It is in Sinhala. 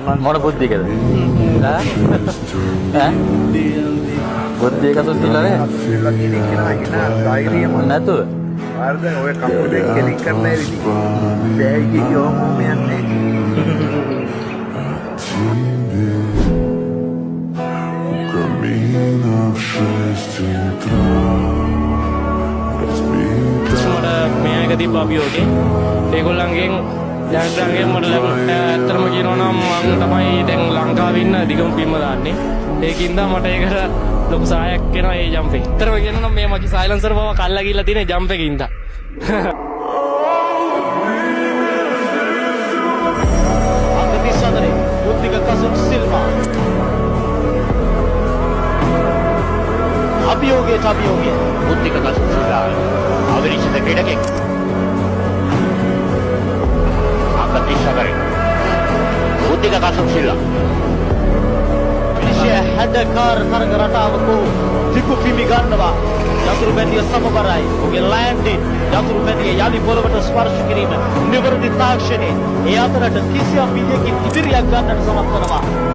මොන බුද්ධියකද? ඈ? බුද්ධියක සුද්ධිලා නේ? නැතුව. ආර්ද ඔය කම්පියුටර් කෙලික් කරලා ඉතින් බෑග් එකේ ඕම යන්නේ. මේ එක තිබ්බ අභියෝගේ ඒගොල්ලන්ගෙන් ජයග්‍රහණයෙන් මට ඇත්තටම කියනවා නම් මම තමයි දැන් ලංකාවේ ඉන්න දිගම බිම දාන්නේ. ඒකින්ද මට ඒකට ලොකු සහායක් වෙනවා මේ ජම්ප් එක. ඇත්තටම කියනවා නම් මේ මගේ සයිලන්සර් බව කල්ලා ගිහලා තියෙන ජම්ප් එකකින්ද. Atendisadere, Ludwig Kasun Silva. අභියෝගයට අභියෝගය බුද්ධික කසුසිලා අවිරිෂිත ක්‍රීඩකෙක් අකතිශකරේ බුද්ධික කසුසිලා විනිශ්චය හැඩකාර තරග රටාවක ටිකු පිමි ගන්නවා යතුරු බැඳිය සමබරයි ඔහුගේ ලෑන්ඩින් යතුරු බැඳිය යලි පොළවට ස්පර්ශ කිරීම නිවැරදි තාක්ෂණයේ ඒ අතරට කිසියම් විදියකින් ඉදිරියක් ගන්නට සමත් වෙනවා